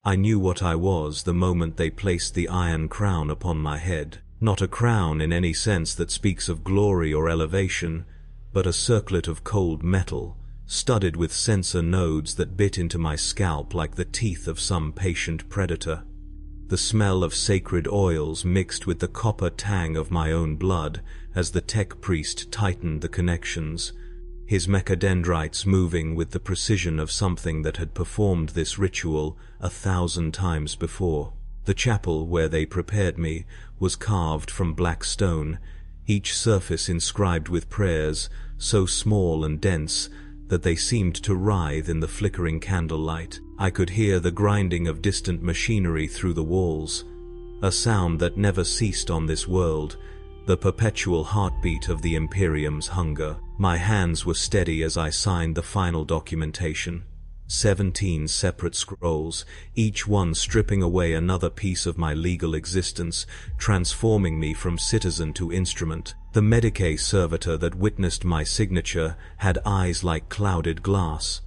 I knew what I was the moment they placed the iron crown upon my head. Not a crown in any sense that speaks of glory or elevation, but a circlet of cold metal, studded with sensor nodes that bit into my scalp like the teeth of some patient predator. The smell of sacred oils mixed with the copper tang of my own blood as the tech priest tightened the connections, his mechadendrites moving with the precision of something that had performed this ritual 1,000 times before. The chapel where they prepared me was carved from black stone, each surface inscribed with prayers so small and dense that they seemed to writhe in the flickering candlelight. I could hear the grinding of distant machinery through the walls, a sound that never ceased on this world, the perpetual heartbeat of the Imperium's hunger. My hands were steady as I signed the final documentation. 17 separate scrolls, each one stripping away another piece of my legal existence, transforming me from citizen to instrument. The Medicae servitor that witnessed my signature had eyes like clouded glass,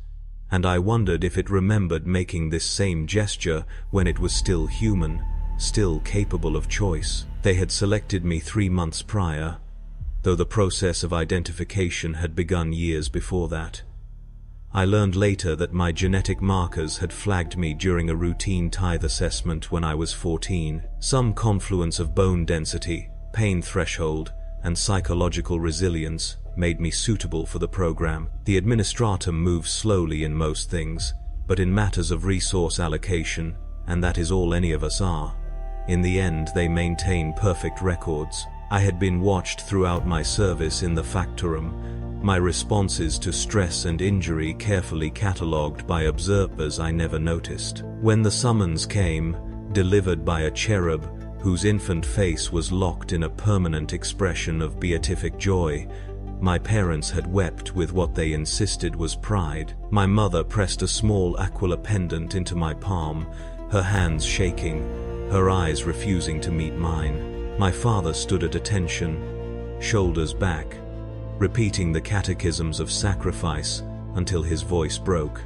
and I wondered if it remembered making this same gesture when it was still human, still capable of choice. They had selected me 3 months prior, though the process of identification had begun years before that. I learned later that my genetic markers had flagged me during a routine tithe assessment when I was 14. Some confluence of bone density, pain threshold, and psychological resilience made me suitable for the program. The administratum moves slowly in most things, but in matters of resource allocation, and that is all any of us are, in the end they maintain perfect records. I had been watched throughout my service in the factorum, my responses to stress and injury carefully catalogued by observers I never noticed. When the summons came, delivered by a cherub whose infant face was locked in a permanent expression of beatific joy, my parents had wept with what they insisted was pride. My mother pressed a small aquila pendant into my palm, her hands shaking, her eyes refusing to meet mine. My father stood at attention, shoulders back, repeating the catechisms of sacrifice until his voice broke.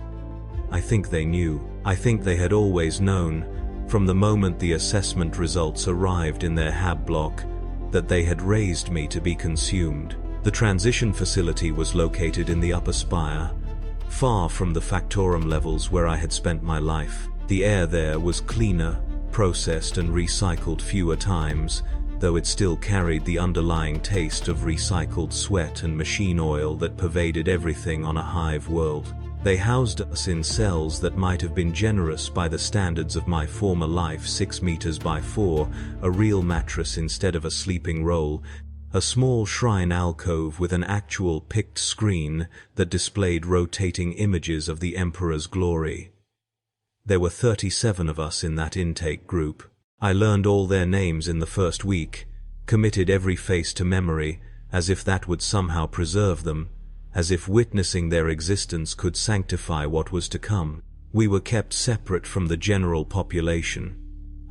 I think they knew. I think they had always known, from the moment the assessment results arrived in their hab block, that they had raised me to be consumed. The transition facility was located in the upper spire, far from the factorum levels where I had spent my life. The air there was cleaner, processed and recycled fewer times, though it still carried the underlying taste of recycled sweat and machine oil that pervaded everything on a hive world. They housed us in cells that might have been generous by the standards of my former life, 6 meters by 4, a real mattress instead of a sleeping roll, a small shrine alcove with an actual picked screen that displayed rotating images of the Emperor's glory. There were 37 of us in that intake group. I learned all their names in the first week, committed every face to memory, as if that would somehow preserve them, as if witnessing their existence could sanctify what was to come. We were kept separate from the general population,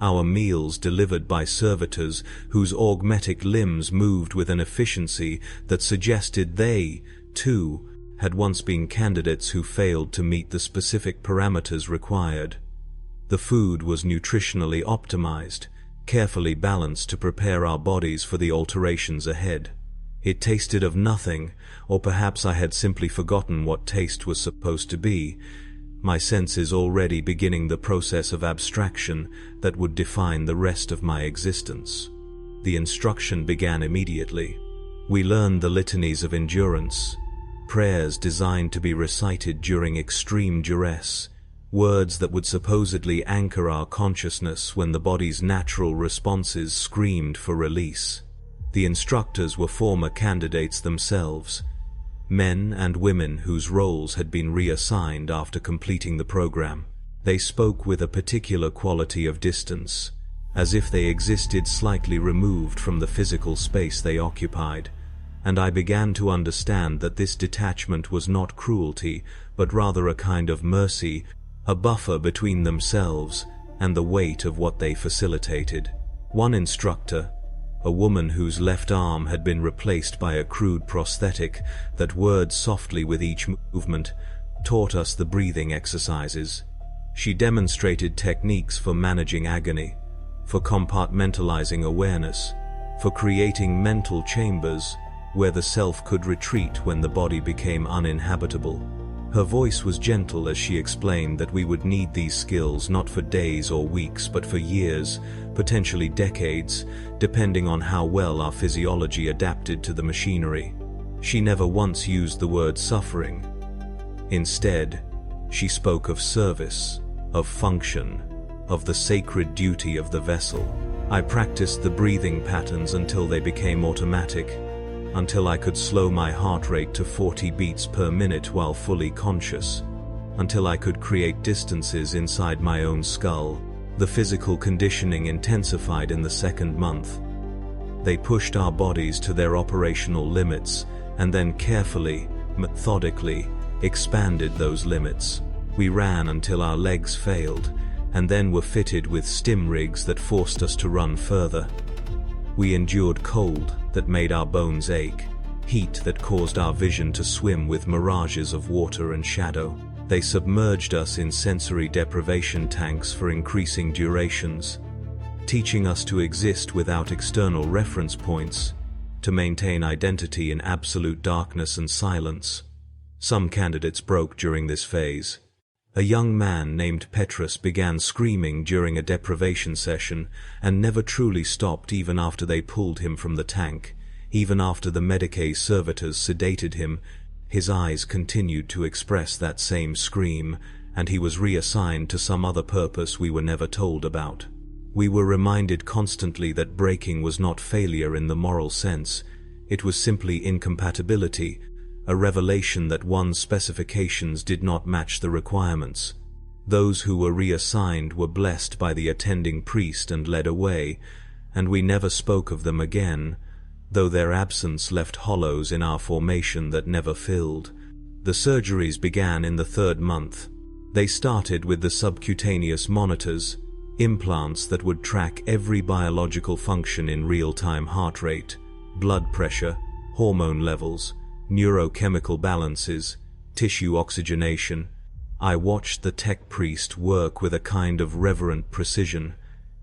our meals delivered by servitors whose augmetic limbs moved with an efficiency that suggested they, too, had once been candidates who failed to meet the specific parameters required. The food was nutritionally optimized, carefully balanced to prepare our bodies for the alterations ahead. It tasted of nothing, or perhaps I had simply forgotten what taste was supposed to be, my senses already beginning the process of abstraction that would define the rest of my existence. The instruction began immediately. We learned the litanies of endurance, prayers designed to be recited during extreme duress, words that would supposedly anchor our consciousness when the body's natural responses screamed for release. The instructors were former candidates themselves, men and women whose roles had been reassigned after completing the program. They spoke with a particular quality of distance, as if they existed slightly removed from the physical space they occupied, and I began to understand that this detachment was not cruelty, but rather a kind of mercy, a buffer between themselves and the weight of what they facilitated. One instructor, a woman whose left arm had been replaced by a crude prosthetic that whirred softly with each movement, taught us the breathing exercises. She demonstrated techniques for managing agony, for compartmentalizing awareness, for creating mental chambers where the self could retreat when the body became uninhabitable. Her voice was gentle as she explained that we would need these skills not for days or weeks but for years, potentially decades, depending on how well our physiology adapted to the machinery. She never once used the word suffering. Instead, she spoke of service, of function, of the sacred duty of the vessel. I practiced the breathing patterns until they became automatic, until I could slow my heart rate to 40 beats per minute while fully conscious, until I could create distances inside my own skull. The physical conditioning intensified in the second month. They pushed our bodies to their operational limits and then carefully, methodically, expanded those limits. We ran until our legs failed, and then were fitted with stim rigs that forced us to run further. We endured cold that made our bones ache, heat that caused our vision to swim with mirages of water and shadow. They submerged us in sensory deprivation tanks for increasing durations, teaching us to exist without external reference points, to maintain identity in absolute darkness and silence. Some candidates broke during this phase. A young man named Petrus began screaming during a deprivation session and never truly stopped even after they pulled him from the tank. Even after the Medicae servitors sedated him, his eyes continued to express that same scream, and he was reassigned to some other purpose we were never told about. We were reminded constantly that breaking was not failure in the moral sense. It was simply incompatibility, a revelation that one's specifications did not match the requirements. Those who were reassigned were blessed by the attending priest and led away, and we never spoke of them again, though their absence left hollows in our formation that never filled. The surgeries began in the third month. They started with the subcutaneous monitors, implants that would track every biological function in real-time heart rate, blood pressure, hormone levels, neurochemical balances, tissue oxygenation. I watched the tech priest work with a kind of reverent precision,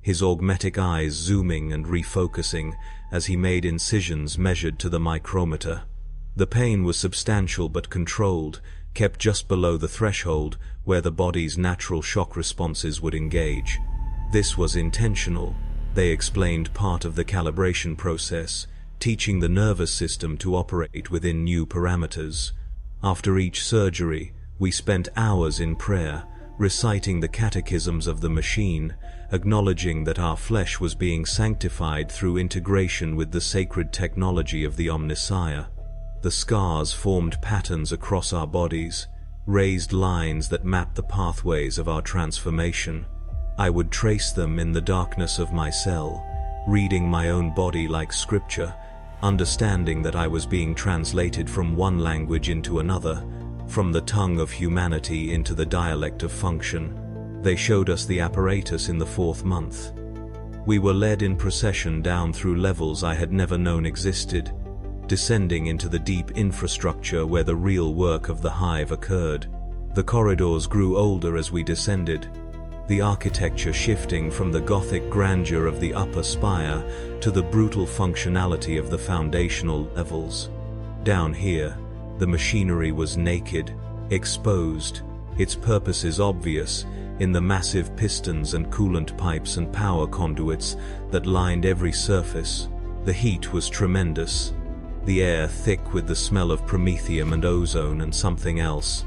his augmetic eyes zooming and refocusing as he made incisions measured to the micrometer. The pain was substantial but controlled, kept just below the threshold where the body's natural shock responses would engage. This was intentional. They explained part of the calibration process, teaching the nervous system to operate within new parameters. After each surgery, we spent hours in prayer, reciting the catechisms of the machine, acknowledging that our flesh was being sanctified through integration with the sacred technology of the Omnissiah. The scars formed patterns across our bodies, raised lines that mapped the pathways of our transformation. I would trace them in the darkness of my cell, reading my own body like scripture, understanding that I was being translated from one language into another, from the tongue of humanity into the dialect of function. They showed us the apparatus in the fourth month. We were led in procession down through levels I had never known existed, descending into the deep infrastructure where the real work of the hive occurred. The corridors grew older as we descended, the architecture shifting from the Gothic grandeur of the upper spire to the brutal functionality of the foundational levels. Down here, the machinery was naked, exposed, its purposes obvious, in the massive pistons and coolant pipes and power conduits that lined every surface. The heat was tremendous, the air thick with the smell of promethium and ozone and something else.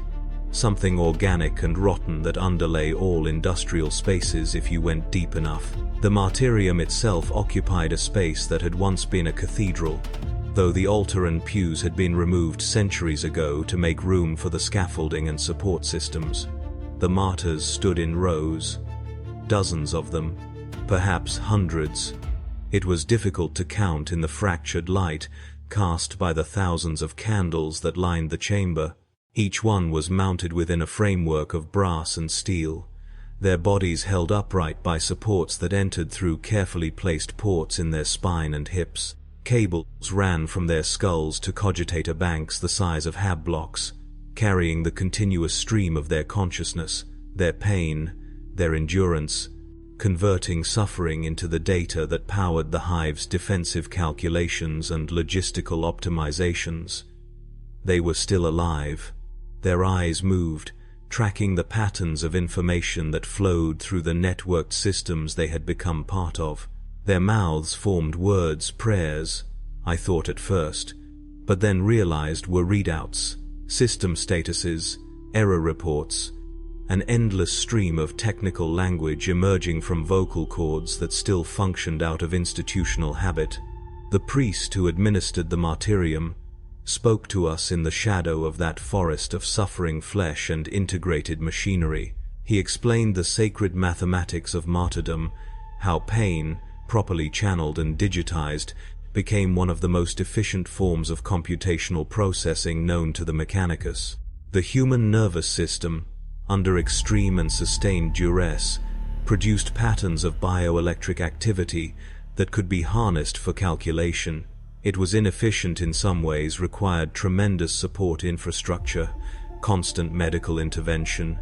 Something organic and rotten that underlay all industrial spaces if you went deep enough. The martyrium itself occupied a space that had once been a cathedral, though the altar and pews had been removed centuries ago to make room for the scaffolding and support systems. The martyrs stood in rows, dozens of them, perhaps hundreds. It was difficult to count in the fractured light cast by the thousands of candles that lined the chamber. Each one was mounted within a framework of brass and steel, their bodies held upright by supports that entered through carefully placed ports in their spine and hips. Cables ran from their skulls to cogitator banks the size of hab blocks, carrying the continuous stream of their consciousness, their pain, their endurance, converting suffering into the data that powered the hive's defensive calculations and logistical optimizations. They were still alive. Their eyes moved, tracking the patterns of information that flowed through the networked systems they had become part of. Their mouths formed words, prayers, I thought at first, but then realized were readouts, system statuses, error reports, an endless stream of technical language emerging from vocal cords that still functioned out of institutional habit. The priest who administered the martyrdom spoke to us in the shadow of that forest of suffering flesh and integrated machinery. He explained the sacred mathematics of martyrdom, how pain, properly channeled and digitized, became one of the most efficient forms of computational processing known to the mechanicus. The human nervous system, under extreme and sustained duress, produced patterns of bioelectric activity that could be harnessed for calculation. It was inefficient in some ways, required tremendous support infrastructure, constant medical intervention,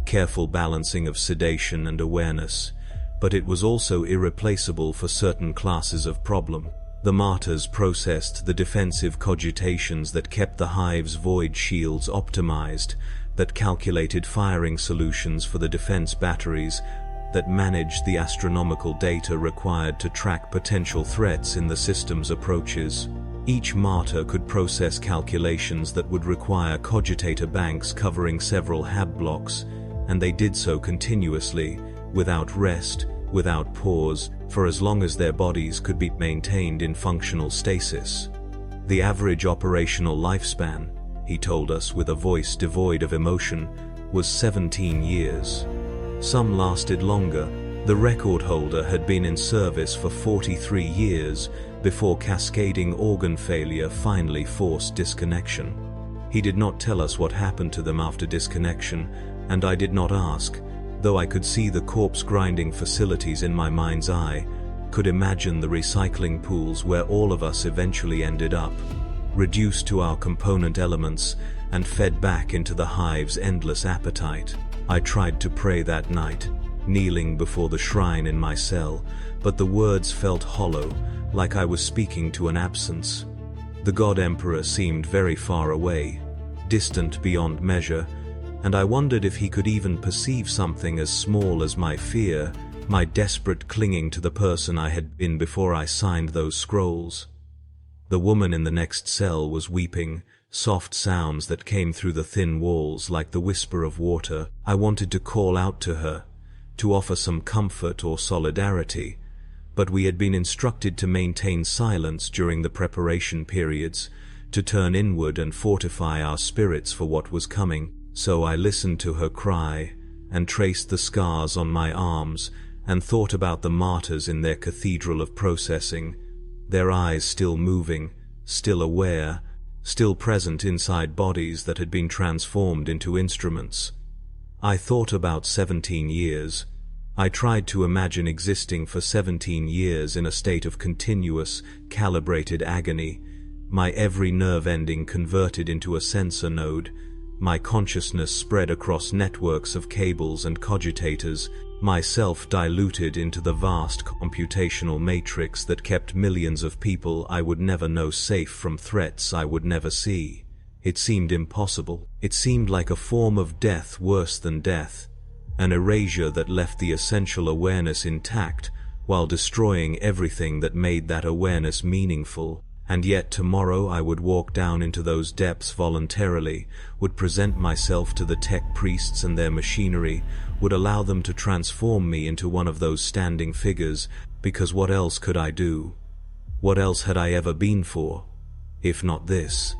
careful balancing of sedation and awareness, but it was also irreplaceable for certain classes of problem. The martyrs processed the defensive cogitations that kept the hive's void shields optimized, that calculated firing solutions for the defense batteries, that managed the astronomical data required to track potential threats in the system's approaches. Each martyr could process calculations that would require cogitator banks covering several HAB blocks, and they did so continuously, without rest, without pause, for as long as their bodies could be maintained in functional stasis. The average operational lifespan, he told us with a voice devoid of emotion, was 17 years. Some lasted longer. The record holder had been in service for 43 years before cascading organ failure finally forced disconnection. He did not tell us what happened to them after disconnection, and I did not ask, though I could see the corpse-grinding facilities in my mind's eye, could imagine the recycling pools where all of us eventually ended up, reduced to our component elements and fed back into the hive's endless appetite. I tried to pray that night, kneeling before the shrine in my cell, but the words felt hollow, like I was speaking to an absence. The God Emperor seemed very far away, distant beyond measure, and I wondered if he could even perceive something as small as my fear, my desperate clinging to the person I had been before I signed those scrolls. The woman in the next cell was weeping, soft sounds that came through the thin walls like the whisper of water. I wanted to call out to her, to offer some comfort or solidarity, but we had been instructed to maintain silence during the preparation periods, to turn inward and fortify our spirits for what was coming. So I listened to her cry, and traced the scars on my arms, and thought about the martyrs in their cathedral of processing, their eyes still moving, still aware, still present inside bodies that had been transformed into instruments. I thought about 17 years. I tried to imagine existing for 17 years in a state of continuous, calibrated agony, my every nerve ending converted into a sensor node, my consciousness spread across networks of cables and cogitators, myself diluted into the vast computational matrix that kept millions of people I would never know safe from threats I would never see. It seemed impossible. It seemed like a form of death worse than death, an erasure that left the essential awareness intact while destroying everything that made that awareness meaningful. And yet tomorrow I would walk down into those depths voluntarily, would present myself to the tech priests and their machinery, would allow them to transform me into one of those standing figures, because what else could I do? What else had I ever been for, if not this?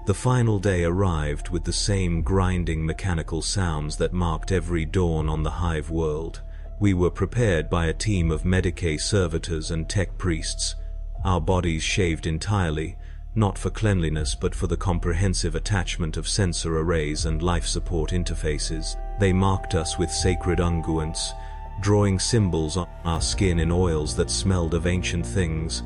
The final day arrived with the same grinding mechanical sounds that marked every dawn on the hive world. We were prepared by a team of Medicae servitors and tech priests, our bodies shaved entirely, not for cleanliness but for the comprehensive attachment of sensor arrays and life support interfaces. They marked us with sacred unguents, drawing symbols on our skin in oils that smelled of ancient things,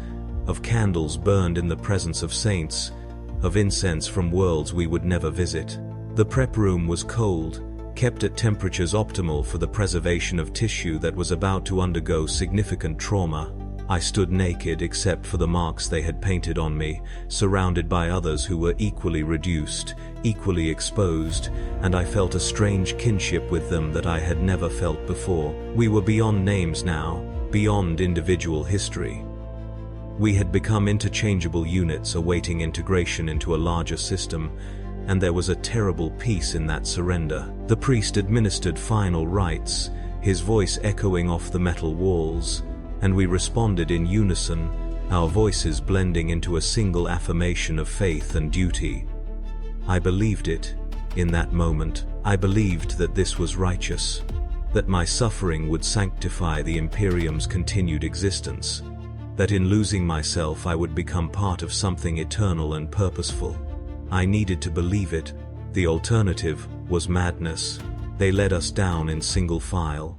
of candles burned in the presence of saints, of incense from worlds we would never visit. The prep room was cold, kept at temperatures optimal for the preservation of tissue that was about to undergo significant trauma. I stood naked except for the marks they had painted on me, surrounded by others who were equally reduced, equally exposed, and I felt a strange kinship with them that I had never felt before. We were beyond names now, beyond individual history. We had become interchangeable units awaiting integration into a larger system, and there was a terrible peace in that surrender. The priest administered final rites, his voice echoing off the metal walls, and we responded in unison, our voices blending into a single affirmation of faith and duty. I believed it. In that moment, I believed that this was righteous, that my suffering would sanctify the Imperium's continued existence, that in losing myself I would become part of something eternal and purposeful. I needed to believe it. The alternative was madness. They led us down in single file,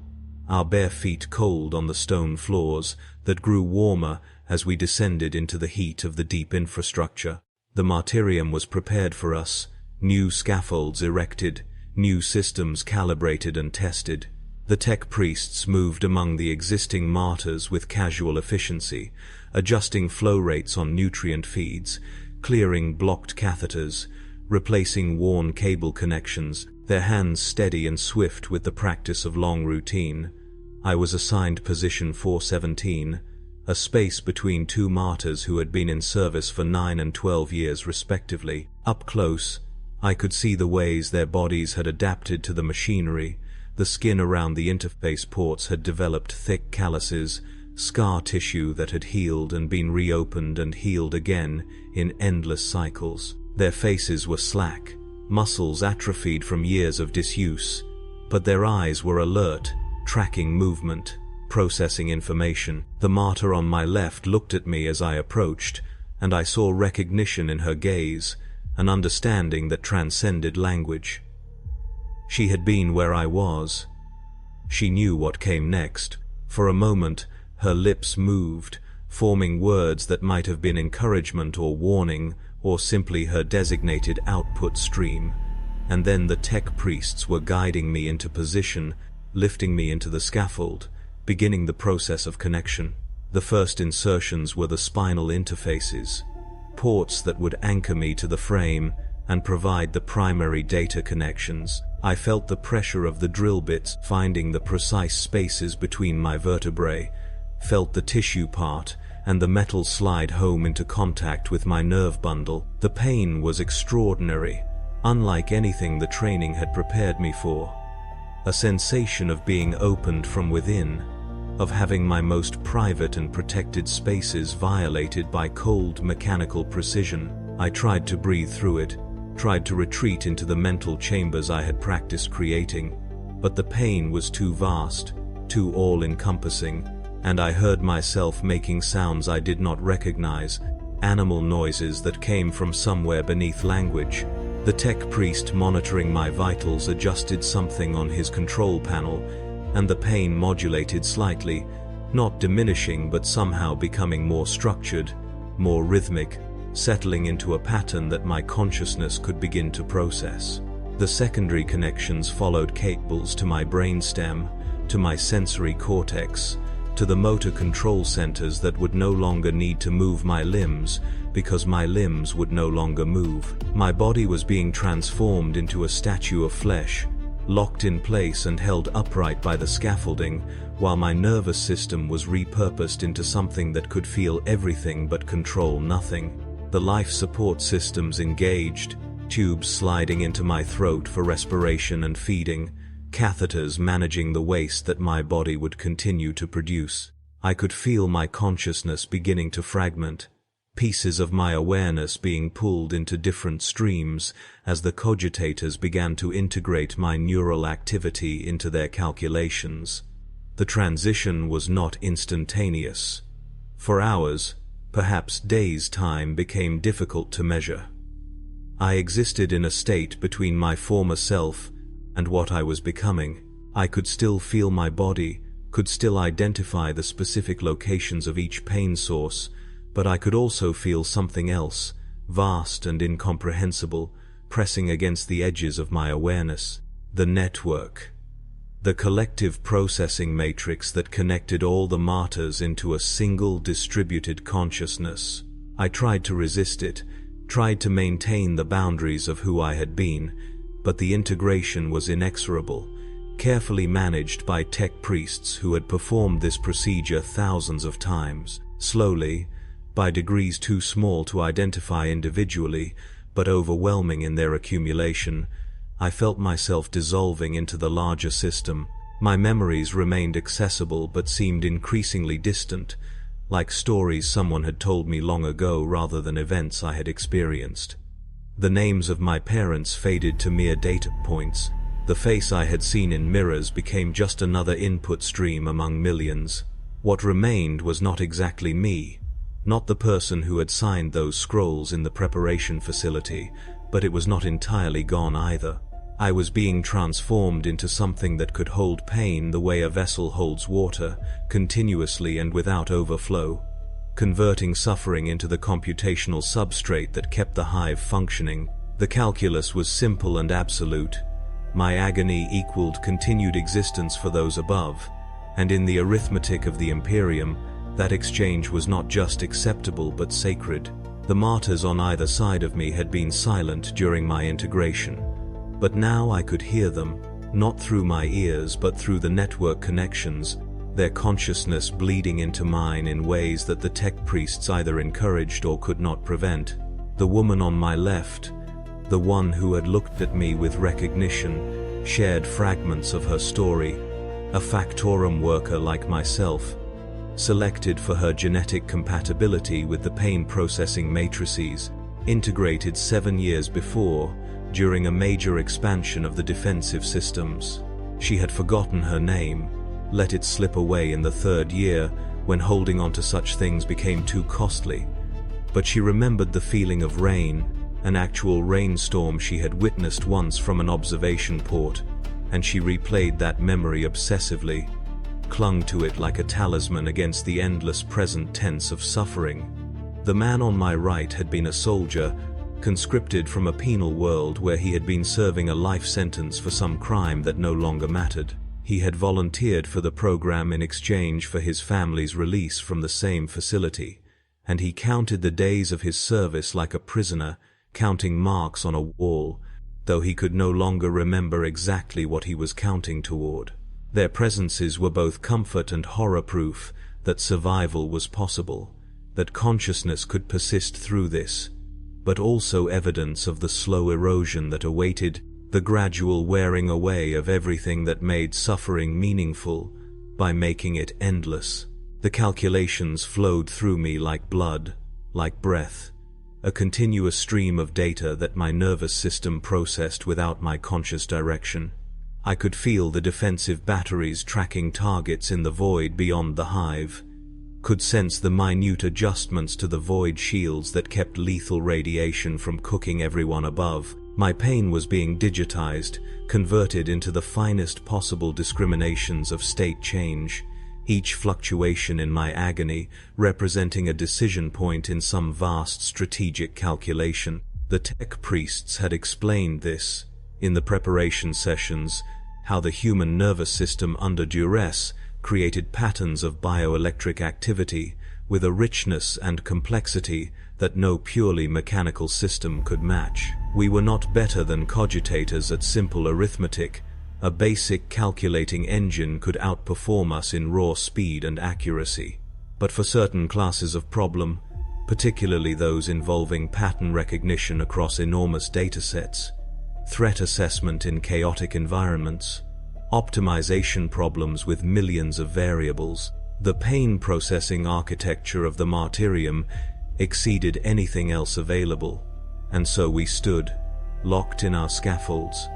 our bare feet cold on the stone floors that grew warmer as we descended into the heat of the deep infrastructure. The martyrdom was prepared for us, new scaffolds erected, new systems calibrated and tested. The tech priests moved among the existing martyrs with casual efficiency, adjusting flow rates on nutrient feeds, clearing blocked catheters, replacing worn cable connections, their hands steady and swift with the practice of long routine. I was assigned position 417, a space between two martyrs who had been in service for 9 and 12 years respectively. Up close, I could see the ways their bodies had adapted to the machinery. The skin around the interface ports had developed thick calluses, scar tissue that had healed and been reopened and healed again in endless cycles. Their faces were slack, muscles atrophied from years of disuse, but their eyes were alert, tracking movement, processing information. The martyr on my left looked at me as I approached, and I saw recognition in her gaze, an understanding that transcended language. She had been where I was. She knew what came next. For a moment, her lips moved, forming words that might have been encouragement or warning, or simply her designated output stream. And then the tech priests were guiding me into position, lifting me into the scaffold, beginning the process of connection. The first insertions were the spinal interfaces, ports that would anchor me to the frame and provide the primary data connections. I felt the pressure of the drill bits finding the precise spaces between my vertebrae, felt the tissue part and the metal slide home into contact with my nerve bundle. The pain was extraordinary, unlike anything the training had prepared me for. A sensation of being opened from within, of having my most private and protected spaces violated by cold mechanical precision. I tried to breathe through it, tried to retreat into the mental chambers I had practiced creating, but the pain was too vast, too all-encompassing, and I heard myself making sounds I did not recognize, animal noises that came from somewhere beneath language. The tech priest monitoring my vitals adjusted something on his control panel, and the pain modulated slightly, not diminishing but somehow becoming more structured, more rhythmic, settling into a pattern that my consciousness could begin to process. The secondary connections followed cables to my brainstem, to my sensory cortex, to the motor control centers that would no longer need to move my limbs because my limbs would no longer move. My body was being transformed into a statue of flesh, locked in place and held upright by the scaffolding, while my nervous system was repurposed into something that could feel everything but control nothing. The life support systems engaged, tubes sliding into my throat for respiration and feeding, catheters managing the waste that my body would continue to produce. I could feel my consciousness beginning to fragment, pieces of my awareness being pulled into different streams as the cogitators began to integrate my neural activity into their calculations. The transition was not instantaneous. For hours, perhaps days' time became difficult to measure. I existed in a state between my former self and what I was becoming. I could still feel my body, could still identify the specific locations of each pain source, but I could also feel something else, vast and incomprehensible, pressing against the edges of my awareness. The network. The collective processing matrix that connected all the martyrs into a single distributed consciousness. I tried to resist it, tried to maintain the boundaries of who I had been, but the integration was inexorable, carefully managed by tech priests who had performed this procedure thousands of times. Slowly, by degrees too small to identify individually, but overwhelming in their accumulation, I felt myself dissolving into the larger system. My memories remained accessible but seemed increasingly distant, like stories someone had told me long ago rather than events I had experienced. The names of my parents faded to mere data points. The face I had seen in mirrors became just another input stream among millions. What remained was not exactly me, not the person who had signed those scrolls in the preparation facility, but it was not entirely gone either. I was being transformed into something that could hold pain the way a vessel holds water, continuously and without overflow, converting suffering into the computational substrate that kept the hive functioning. The calculus was simple and absolute. My agony equaled continued existence for those above, and in the arithmetic of the Imperium, that exchange was not just acceptable but sacred. The martyrs on either side of me had been silent during my integration, but now I could hear them, not through my ears but through the network connections, their consciousness bleeding into mine in ways that the tech priests either encouraged or could not prevent. The woman on my left, the one who had looked at me with recognition, shared fragments of her story, a factorum worker like myself, selected for her genetic compatibility with the pain processing matrices, integrated 7 years before, during a major expansion of the defensive systems. She had forgotten her name, let it slip away in the 3rd year when holding on to such things became too costly, but she remembered the feeling of rain, an actual rainstorm she had witnessed once from an observation port, and she replayed that memory obsessively, clung to it like a talisman against the endless present tense of suffering. The man on my right had been a soldier, conscripted from a penal world where he had been serving a life sentence for some crime that no longer mattered. He had volunteered for the program in exchange for his family's release from the same facility, and he counted the days of his service like a prisoner, counting marks on a wall, though he could no longer remember exactly what he was counting toward. Their presences were both comfort and horror-proof that survival was possible, that consciousness could persist through this, but also evidence of the slow erosion that awaited, the gradual wearing away of everything that made suffering meaningful by making it endless. The calculations flowed through me like blood, like breath, a continuous stream of data that my nervous system processed without my conscious direction. I could feel the defensive batteries tracking targets in the void beyond the hive, could sense the minute adjustments to the void shields that kept lethal radiation from cooking everyone above. My pain was being digitized, converted into the finest possible discriminations of state change, each fluctuation in my agony representing a decision point in some vast strategic calculation. The tech priests had explained this, in the preparation sessions, how the human nervous system under duress created patterns of bioelectric activity with a richness and complexity that no purely mechanical system could match. We were not better than cogitators at simple arithmetic. A basic calculating engine could outperform us in raw speed and accuracy. But for certain classes of problem, particularly those involving pattern recognition across enormous datasets, threat assessment in chaotic environments, optimization problems with millions of variables, the pain processing architecture of the martyrdom exceeded anything else available. And so we stood, locked in our scaffolds,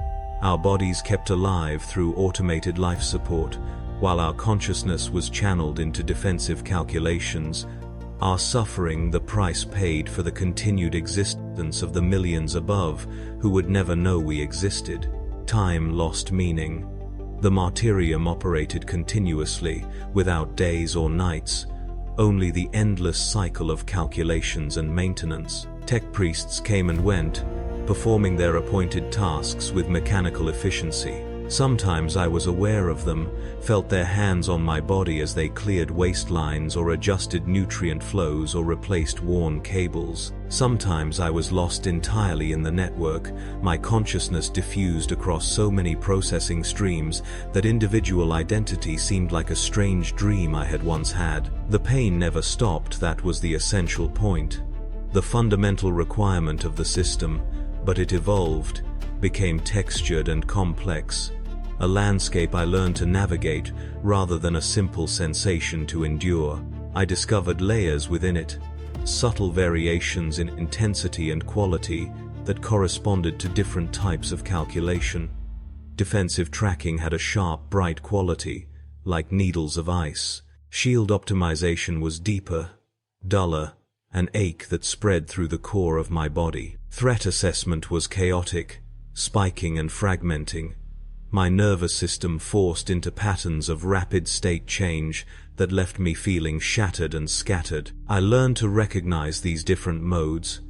our bodies kept alive through automated life support, while our consciousness was channeled into defensive calculations, our suffering the price paid for the continued existence of the millions above who would never know we existed. Time lost meaning. The martyrdom operated continuously, without days or nights, only the endless cycle of calculations and maintenance. Tech priests came and went, performing their appointed tasks with mechanical efficiency. Sometimes I was aware of them, felt their hands on my body as they cleared waistlines or adjusted nutrient flows or replaced worn cables. Sometimes I was lost entirely in the network, my consciousness diffused across so many processing streams that individual identity seemed like a strange dream I had once had. The pain never stopped, that was the essential point. The fundamental requirement of the system, but it evolved, became textured and complex. A landscape I learned to navigate rather than a simple sensation to endure. I discovered layers within it, subtle variations in intensity and quality that corresponded to different types of calculation. Defensive tracking had a sharp, bright quality, like needles of ice. Shield optimization was deeper, duller, an ache that spread through the core of my body. Threat assessment was chaotic, spiking and fragmenting. My nervous system forced into patterns of rapid state change that left me feeling shattered and scattered. I learned to recognize these different modes,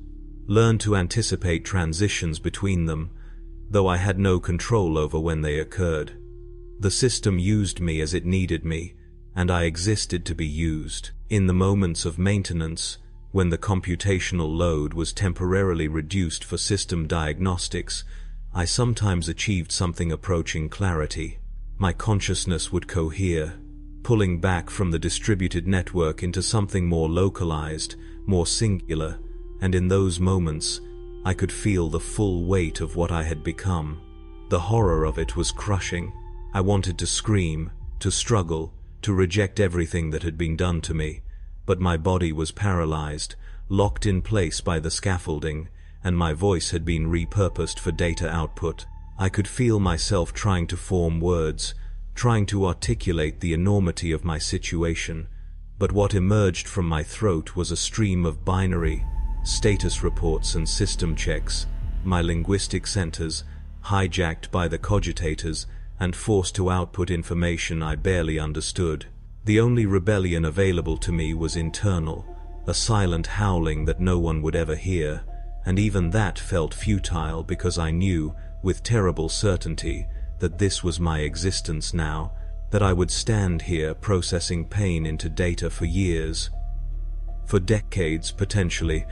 learned to anticipate transitions between them, though I had no control over when they occurred. The system used me as it needed me, and I existed to be used. In the moments of maintenance, when the computational load was temporarily reduced for system diagnostics, I sometimes achieved something approaching clarity. My consciousness would cohere, pulling back from the distributed network into something more localized, more singular, and in those moments, I could feel the full weight of what I had become. The horror of it was crushing. I wanted to scream, to struggle, to reject everything that had been done to me, but my body was paralyzed, locked in place by the scaffolding, and my voice had been repurposed for data output. I could feel myself trying to form words, trying to articulate the enormity of my situation, but what emerged from my throat was a stream of binary, status reports and system checks, my linguistic centers, hijacked by the cogitators and forced to output information I barely understood. The only rebellion available to me was internal, a silent howling that no one would ever hear, and even that felt futile because I knew, with terrible certainty, that this was my existence now, that I would stand here processing pain into data for years, for decades potentially,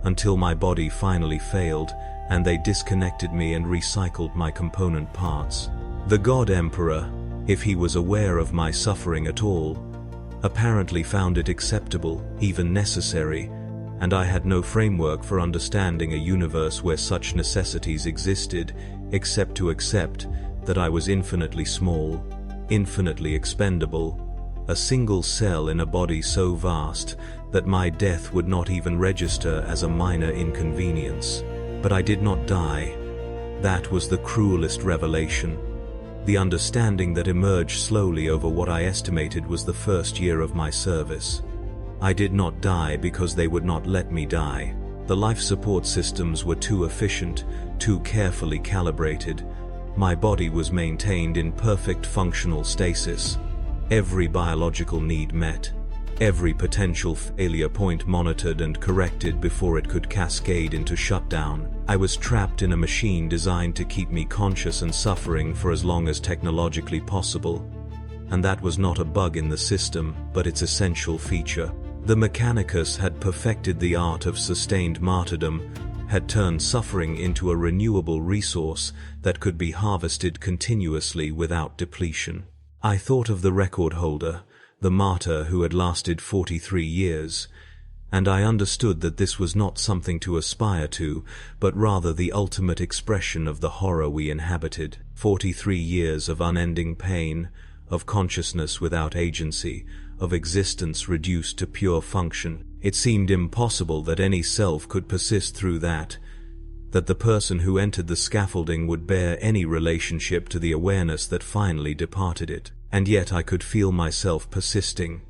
until my body finally failed and they disconnected me and recycled my component parts. The God Emperor, if he was aware of my suffering at all, apparently found it acceptable, even necessary, and I had no framework for understanding a universe where such necessities existed, except to accept that I was infinitely small, infinitely expendable, a single cell in a body so vast that my death would not even register as a minor inconvenience. But I did not die. That was the cruelest revelation. The understanding that emerged slowly over what I estimated was the first year of my service. I did not die because they would not let me die. The life support systems were too efficient, too carefully calibrated. My body was maintained in perfect functional stasis. Every biological need met. Every potential failure point monitored and corrected before it could cascade into shutdown. I was trapped in a machine designed to keep me conscious and suffering for as long as technologically possible. And that was not a bug in the system, but its essential feature. The Mechanicus had perfected the art of sustained martyrdom, had turned suffering into a renewable resource that could be harvested continuously without depletion. I thought of the record holder, the martyr who had lasted 43 years, and I understood that this was not something to aspire to, but rather the ultimate expression of the horror we inhabited. 43 years of unending pain, of consciousness without agency, of existence reduced to pure function. It seemed impossible that any self could persist through that the person who entered the scaffolding would bear any relationship to the awareness that finally departed it. And yet I could feel myself persisting,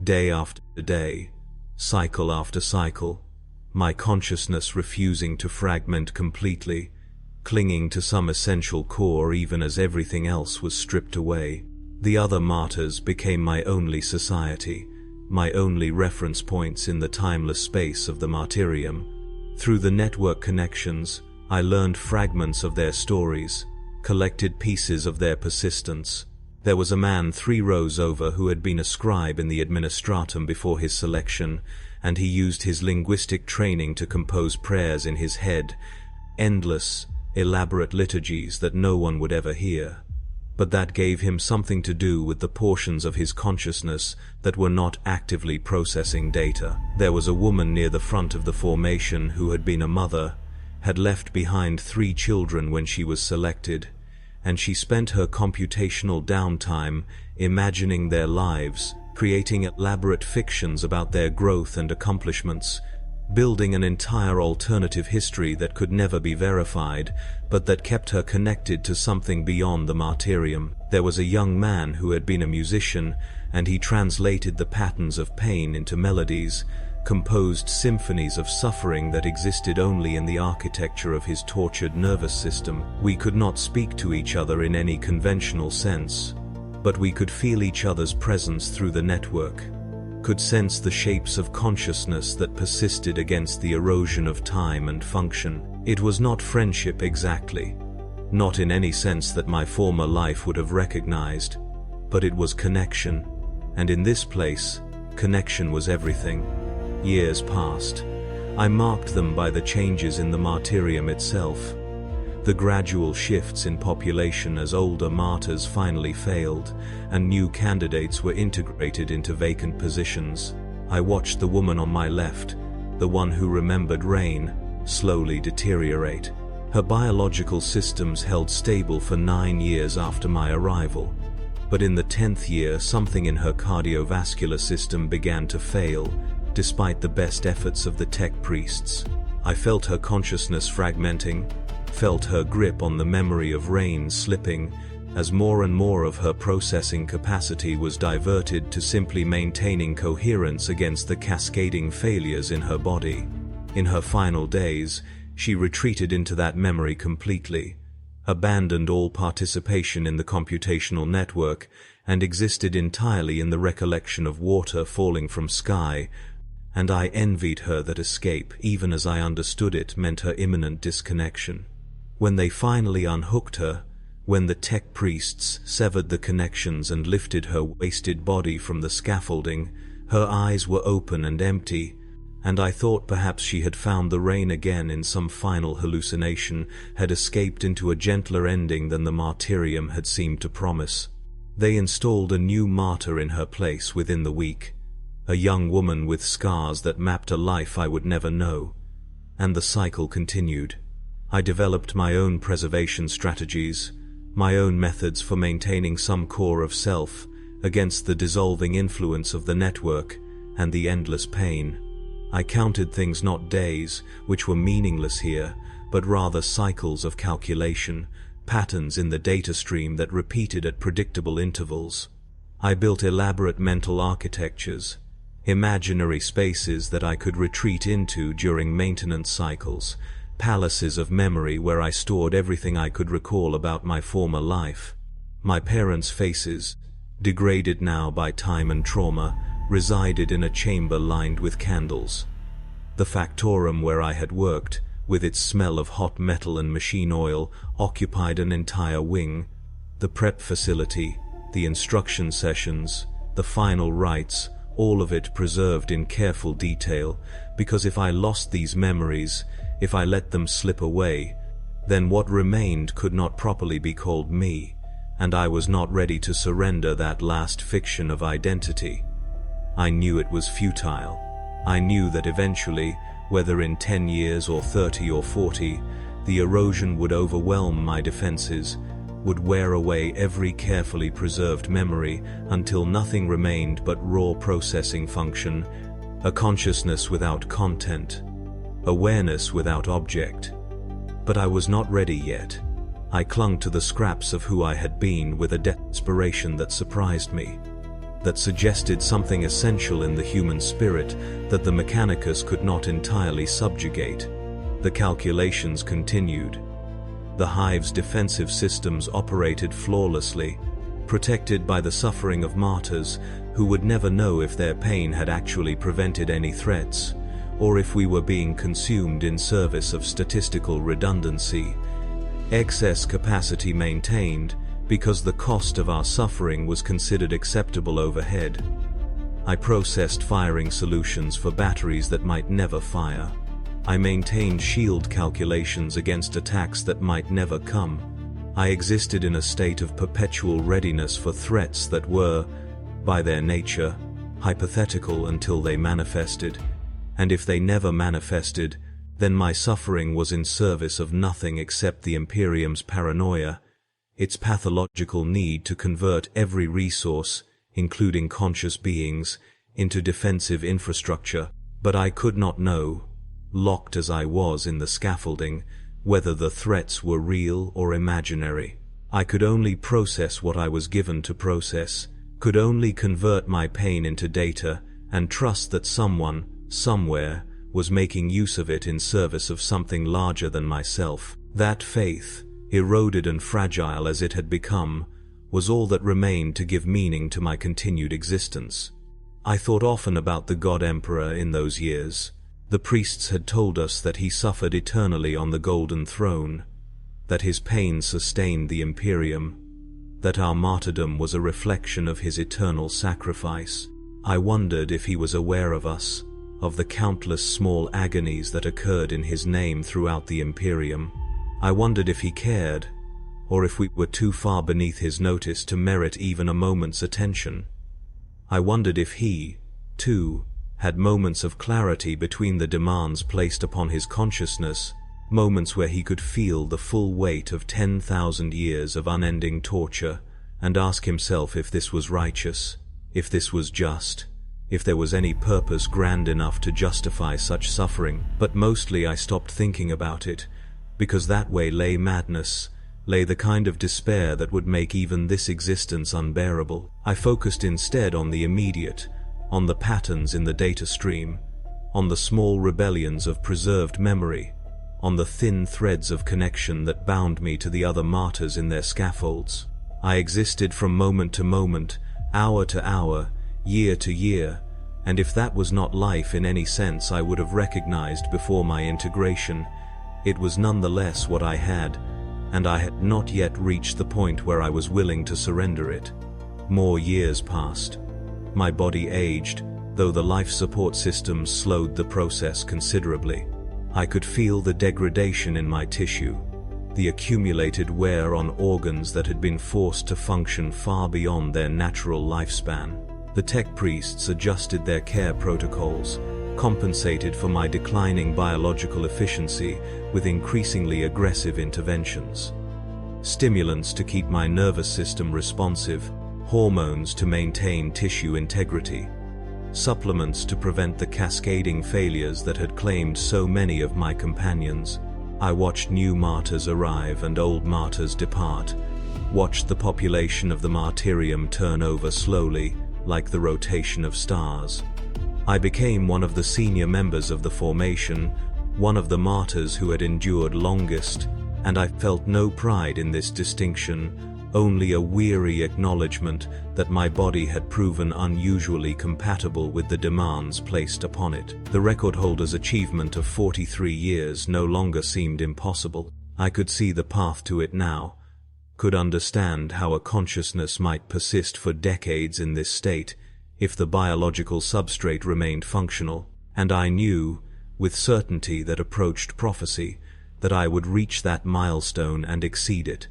day after day, cycle after cycle, my consciousness refusing to fragment completely, clinging to some essential core even as everything else was stripped away. The other martyrs became my only society, my only reference points in the timeless space of the martyrium. Through the network connections, I learned fragments of their stories, collected pieces of their persistence. There was a man 3 rows over who had been a scribe in the administratum before his selection, and he used his linguistic training to compose prayers in his head, endless, elaborate liturgies that no one would ever hear. But that gave him something to do with the portions of his consciousness that were not actively processing data. There was a woman near the front of the formation who had been a mother, had left behind 3 children when she was selected, and she spent her computational downtime imagining their lives, creating elaborate fictions about their growth and accomplishments, building an entire alternative history that could never be verified, but that kept her connected to something beyond the martyrdom. There was a young man who had been a musician, and he translated the patterns of pain into melodies, composed symphonies of suffering that existed only in the architecture of his tortured nervous system. We could not speak to each other in any conventional sense, but we could feel each other's presence through the network, could sense the shapes of consciousness that persisted against the erosion of time and function. It was not friendship exactly, not in any sense that my former life would have recognized, but it was connection, and in this place, connection was everything. Years passed. I marked them by the changes in the martyrdom itself, the gradual shifts in population as older martyrs finally failed, and new candidates were integrated into vacant positions. I watched the woman on my left, the one who remembered rain, slowly deteriorate. Her biological systems held stable for 9 years after my arrival, but in the 10th year something in her cardiovascular system began to fail, despite the best efforts of the tech priests. I felt her consciousness fragmenting, felt her grip on the memory of rain slipping, as more and more of her processing capacity was diverted to simply maintaining coherence against the cascading failures in her body. In her final days, she retreated into that memory completely, abandoned all participation in the computational network, and existed entirely in the recollection of water falling from sky, and I envied her that escape, even as I understood it, meant her imminent disconnection. When they finally unhooked her, when the tech priests severed the connections and lifted her wasted body from the scaffolding, her eyes were open and empty, and I thought perhaps she had found the rain again in some final hallucination, had escaped into a gentler ending than the martyrdom had seemed to promise. They installed a new martyr in her place within the week, a young woman with scars that mapped a life I would never know, and the cycle continued. I developed my own preservation strategies, my own methods for maintaining some core of self against the dissolving influence of the network and the endless pain. I counted things not days, which were meaningless here, but rather cycles of calculation, patterns in the data stream that repeated at predictable intervals. I built elaborate mental architectures, imaginary spaces that I could retreat into during maintenance cycles, palaces of memory where I stored everything I could recall about my former life. My parents' faces, degraded now by time and trauma, resided in a chamber lined with candles. The factorum where I had worked, with its smell of hot metal and machine oil, occupied an entire wing. The prep facility, the instruction sessions, the final rites, all of it preserved in careful detail, because if I lost these memories, if I let them slip away, then what remained could not properly be called me, and I was not ready to surrender that last fiction of identity. I knew it was futile. I knew that eventually, whether in 10 years or 30 or 40, the erosion would overwhelm my defenses, would wear away every carefully preserved memory until nothing remained but raw processing function, a consciousness without content, awareness without object. But I was not ready yet. I clung to the scraps of who I had been with a desperation that surprised me, that suggested something essential in the human spirit that the Mechanicus could not entirely subjugate. The calculations continued. The hive's defensive systems operated flawlessly, protected by the suffering of martyrs who would never know if their pain had actually prevented any threats, or if we were being consumed in service of statistical redundancy. excess capacity maintained because the cost of our suffering was considered acceptable overhead. I processed firing solutions for batteries that might never fire. I maintained shield calculations against attacks that might never come. I existed in a state of perpetual readiness for threats that were, by their nature, hypothetical until they manifested, and if they never manifested, then my suffering was in service of nothing except the Imperium's paranoia, its pathological need to convert every resource, including conscious beings, into defensive infrastructure. But I could not know, locked as I was in the scaffolding, whether the threats were real or imaginary. I could only process what I was given to process, could only convert my pain into data, and trust that someone, somewhere, was making use of it in service of something larger than myself. That faith, eroded and fragile as it had become, was all that remained to give meaning to my continued existence. I thought often about the God Emperor in those years. The priests had told us that he suffered eternally on the golden throne, that his pain sustained the Imperium, that our martyrdom was a reflection of his eternal sacrifice. I wondered if he was aware of us, of the countless small agonies that occurred in his name throughout the Imperium. I wondered if he cared, or if we were too far beneath his notice to merit even a moment's attention. I wondered if he, too, had moments of clarity between the demands placed upon his consciousness, moments where he could feel the full weight of 10,000 years of unending torture, and ask himself if this was righteous, if this was just, if there was any purpose grand enough to justify such suffering. But mostly I stopped thinking about it, because that way lay madness, lay the kind of despair that would make even this existence unbearable. I focused instead on the immediate, on the patterns in the data stream, on the small rebellions of preserved memory, on the thin threads of connection that bound me to the other martyrs in their scaffolds. I existed from moment to moment, hour to hour, year to year, and if that was not life in any sense I would have recognized before my integration, it was nonetheless what I had, and I had not yet reached the point where I was willing to surrender it. More years passed. My body aged, though the life support systems slowed the process considerably. I could feel the degradation in my tissue, the accumulated wear on organs that had been forced to function far beyond their natural lifespan. The tech priests adjusted their care protocols, compensated for my declining biological efficiency with increasingly aggressive interventions. Stimulants to keep my nervous system responsive, hormones to maintain tissue integrity, supplements to prevent the cascading failures that had claimed so many of my companions. I watched new martyrs arrive and old martyrs depart, watched the population of the martyrium turn over slowly, like the rotation of stars. I became one of the senior members of the formation, one of the martyrs who had endured longest, and I felt no pride in this distinction, only a weary acknowledgement that my body had proven unusually compatible with the demands placed upon it. The record holder's achievement of 43 years no longer seemed impossible. I could see the path to it now, could understand how a consciousness might persist for decades in this state if the biological substrate remained functional, and I knew, with certainty that approached prophecy, that I would reach that milestone and exceed it,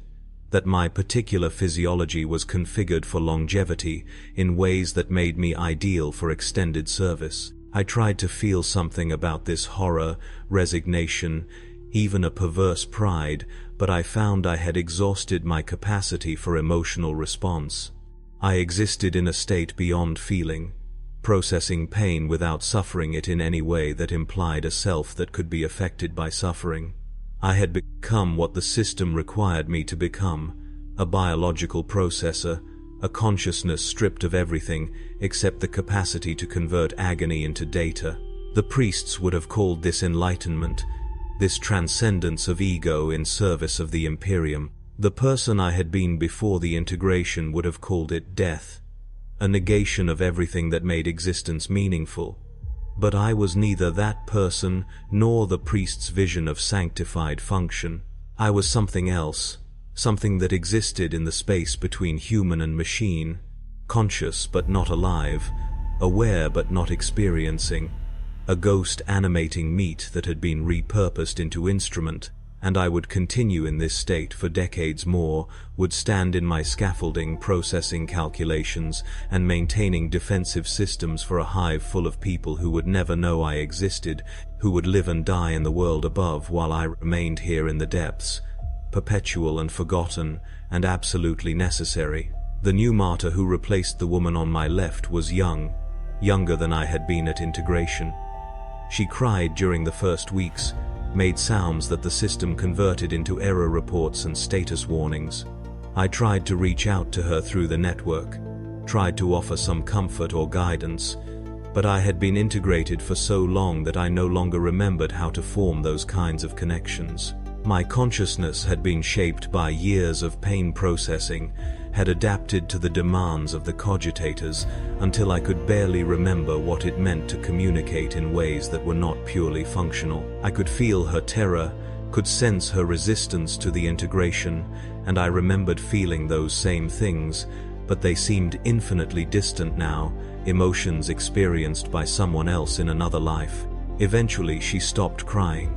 that my particular physiology was configured for longevity in ways that made me ideal for extended service. I tried to feel something about this horror, resignation, even a perverse pride, but I found I had exhausted my capacity for emotional response. I existed in a state beyond feeling, processing pain without suffering it in any way that implied a self that could be affected by suffering. I had become what the system required me to become, a biological processor, a consciousness stripped of everything except the capacity to convert agony into data. The priests would have called this enlightenment, this transcendence of ego in service of the Imperium. The person I had been before the integration would have called it death, a negation of everything that made existence meaningful. But I was neither that person nor the priest's vision of sanctified function. I was something else, something that existed in the space between human and machine, conscious but not alive, aware but not experiencing, a ghost animating meat that had been repurposed into instrument, and I would continue in this state for decades more, would stand in my scaffolding processing calculations and maintaining defensive systems for a hive full of people who would never know I existed, who would live and die in the world above while I remained here in the depths, perpetual and forgotten and absolutely necessary. The new martyr who replaced the woman on my left was young, younger than I had been at integration. She cried during the first weeks, made sounds that the system converted into error reports and status warnings. I tried to reach out to her through the network, tried to offer some comfort or guidance, but I had been integrated for so long that I no longer remembered how to form those kinds of connections. My consciousness had been shaped by years of pain processing, had adapted to the demands of the cogitators until I could barely remember what it meant to communicate in ways that were not purely functional. I could feel her terror, could sense her resistance to the integration, and I remembered feeling those same things, but they seemed infinitely distant now, emotions experienced by someone else in another life. Eventually she stopped crying.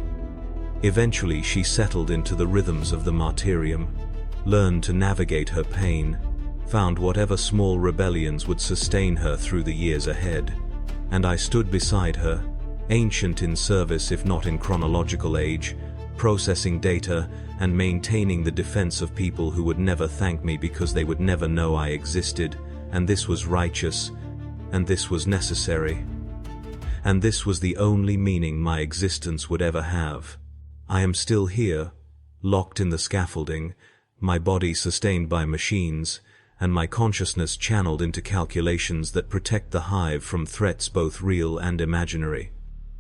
Eventually she settled into the rhythms of the martyrdom, learned to navigate her pain, found whatever small rebellions would sustain her through the years ahead. And I stood beside her, ancient in service if not in chronological age, processing data and maintaining the defense of people who would never thank me because they would never know I existed, and this was righteous, and this was necessary. And this was the only meaning my existence would ever have. I am still here, locked in the scaffolding, my body sustained by machines, and my consciousness channeled into calculations that protect the hive from threats both real and imaginary.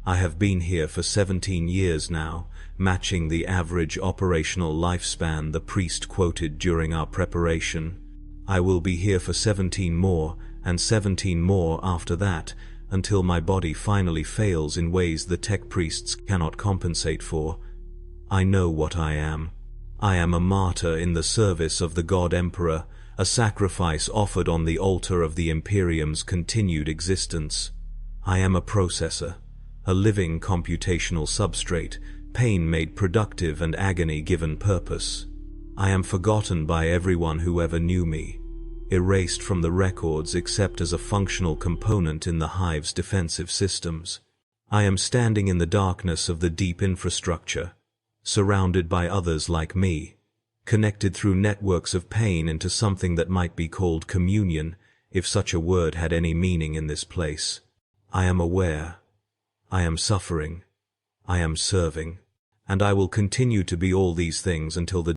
I have been here for 17 years now, matching the average operational lifespan the priest quoted during our preparation. I will be here for 17 more, and 17 more after that, until my body finally fails in ways the tech priests cannot compensate for. I know what I am. I am a martyr in the service of the God Emperor, a sacrifice offered on the altar of the Imperium's continued existence. I am a processor, a living computational substrate, pain made productive and agony given purpose. I am forgotten by everyone who ever knew me, erased from the records except as a functional component in the hive's defensive systems. I am standing in the darkness of the deep infrastructure, surrounded by others like me, connected through networks of pain into something that might be called communion, if such a word had any meaning in this place. I am aware. I am suffering. I am serving. And I will continue to be all these things until the